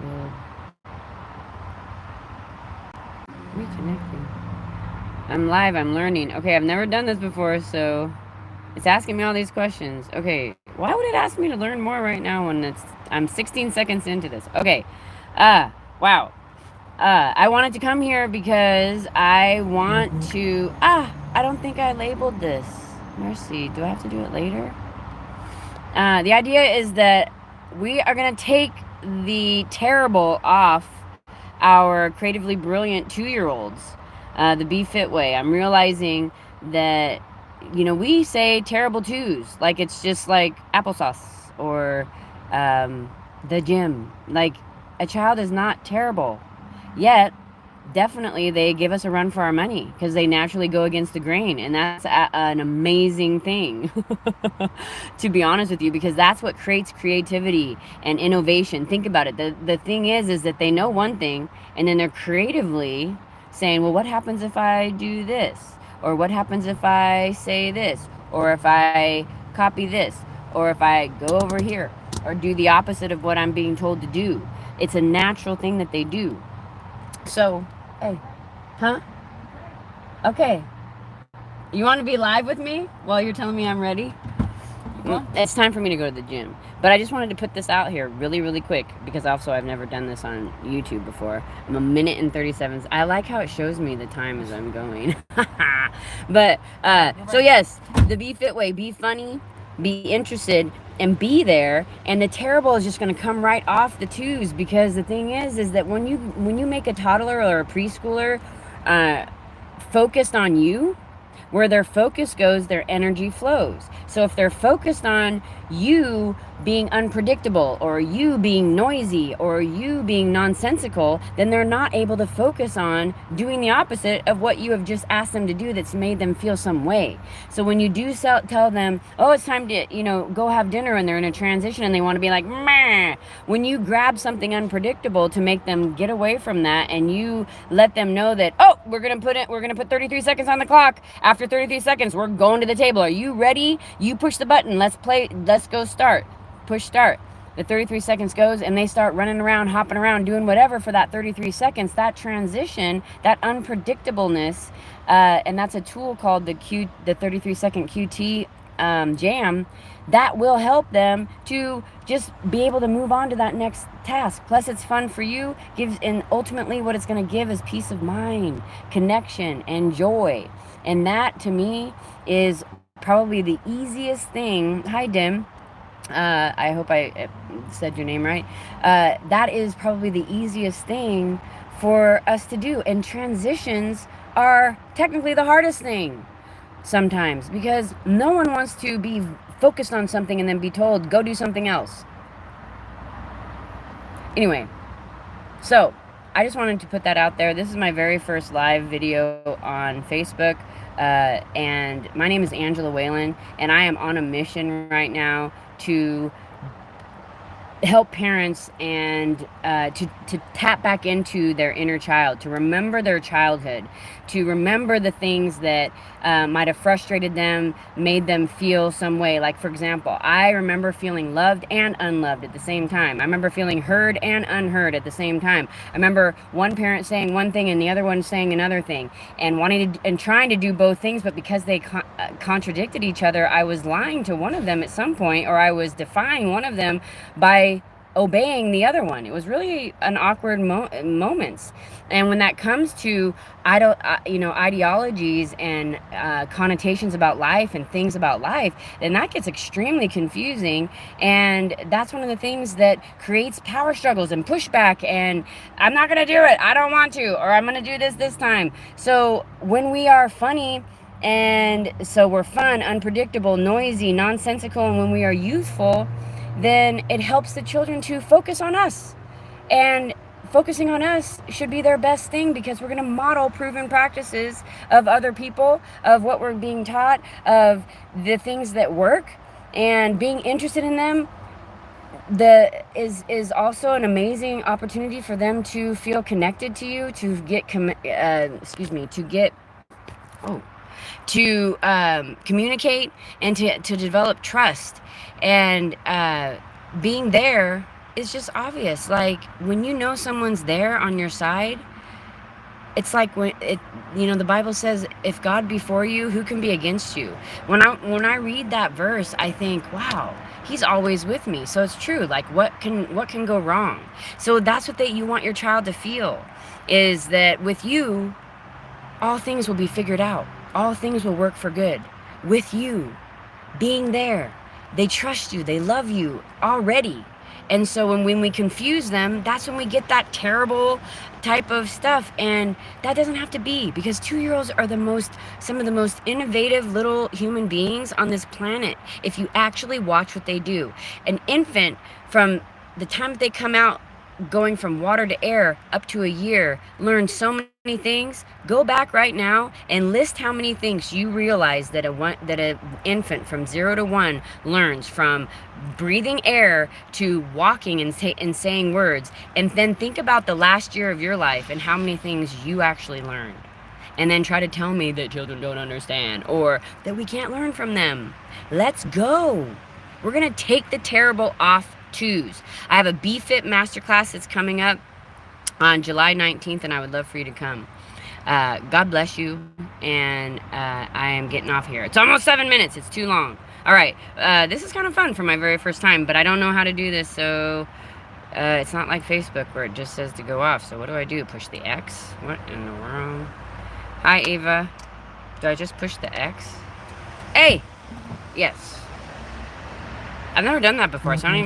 disabled. Reconnecting. I'm live, I'm learning. Okay, I've never done this before, so it's asking me all these questions. Okay, why would it ask me to learn more right now when I'm 16 seconds into this? Okay, wow. I wanted to come here because I want to, I don't think I labeled this. Mercy, do I have to do it later? The idea is that we are going to take the terrible off our creatively brilliant 2-year-olds, the Be Fit way. I'm realizing that, we say terrible twos, like it's just like applesauce or the gym. Like, a child is not terrible. Yet, definitely they give us a run for our money because they naturally go against the grain, and that's an amazing thing to be honest with you, because that's what creates creativity and innovation. Think about it. The thing is that they know one thing, and then they're creatively saying, well, what happens if I do this, or what happens if I say this, or if I copy this, or if I go over here or do the opposite of what I'm being told to do. It's a natural thing that they do. So, hey, huh? Okay. You want to be live with me while you're telling me I'm ready? It's time for me to go to the gym. But I just wanted to put this out here really, really quick because also I've never done this on YouTube before. I'm a minute and 37. I like how it shows me the time as I'm going. But, so yes, the Be Fit way, be funny, be interested, and be there. And the terrible is just going to come right off the twos, because the thing is that when you make a toddler or a preschooler focused on you, where their focus goes, their energy flows. So if they're focused on you being unpredictable, or you being noisy, or you being nonsensical, then they're not able to focus on doing the opposite of what you have just asked them to do that's made them feel some way. So when you do tell them, oh, it's time to, go have dinner, and they're in a transition and they want to be like, meh. When you grab something unpredictable to make them get away from that, and you let them know that, oh, we're gonna put 33 seconds on the clock. After 33 seconds, we're going to the table. Are you ready? You push the button. Let's go start. Push start. The 33 seconds goes, and they start running around, hopping around, doing whatever for that 33 seconds. That transition, that unpredictableness, and that's a tool called the 33-second QT jam, that will help them to just be able to move on to that next task. Plus, it's fun for you, and ultimately what it's going to give is peace of mind, connection, and joy. And that, to me, is probably the easiest thing. Hi, Dim. I hope I said your name right. That is probably the easiest thing for us to do. And transitions are technically the hardest thing sometimes, because no one wants to be focused on something and then be told, go do something else. Anyway, so I just wanted to put that out there. This is my very first live video on Facebook. And my name is Angela Whalon, and I am on a mission right now to help parents and to tap back into their inner child, to remember their childhood, to remember the things that might have frustrated them, made them feel some way. Like, for example, I remember feeling loved and unloved at the same time. I remember feeling heard and unheard at the same time. I remember one parent saying one thing and the other one saying another thing, and trying to do both things, but because they contradicted each other, I was lying to one of them at some point, or I was defying one of them by obeying the other one. It was really an awkward moments. And when that comes to ideologies and connotations about life and things about life, then that gets extremely confusing. And that's one of the things that creates power struggles and pushback. And I'm not going to do it. I don't want to, or I'm going to do this time. So when we are funny, and so we're fun, unpredictable, noisy, nonsensical, and when we are youthful, then it helps the children to focus on us. And focusing on us should be their best thing, because we're going to model proven practices of other people, of what we're being taught, of the things that work, and being interested in them is also an amazing opportunity for them to feel connected to you, to get communicate, and to develop trust. And being there is just obvious. Like, when you know someone's there on your side, it's like when it, the Bible says, if God be for you, who can be against you? When I read that verse, I think, wow, he's always with me. So it's true. Like, what can go wrong? So that's what you want your child to feel, is that with you, all things will be figured out. All things will work for good. With you being there, they trust you, they love you already. And so when we confuse them, that's when we get that terrible type of stuff. And that doesn't have to be, because 2-year-olds are some of the most innovative little human beings on this planet, if you actually watch what they do. An infant, from the time that they come out, going from water to air up to a year, learn so many things. Go back right now and list how many things you realize that an infant from 0 to 1 learns, from breathing air to walking and saying words. And then think about the last year of your life and how many things you actually learned. And then try to tell me that children don't understand, or that we can't learn from them. Let's go. We're gonna take the terrible off twos. I have a B-Fit masterclass that's coming up on July 19th, and I would love for you to come. God bless you, and I am getting off here. It's almost 7 minutes. It's too long. All right. This is kind of fun for my very first time, but I don't know how to do this, so it's not like Facebook where it just says to go off. So what do? Push the X? What in the world? Hi, Ava. Do I just push the X? Hey! Yes. I've never done that before, so I don't even know.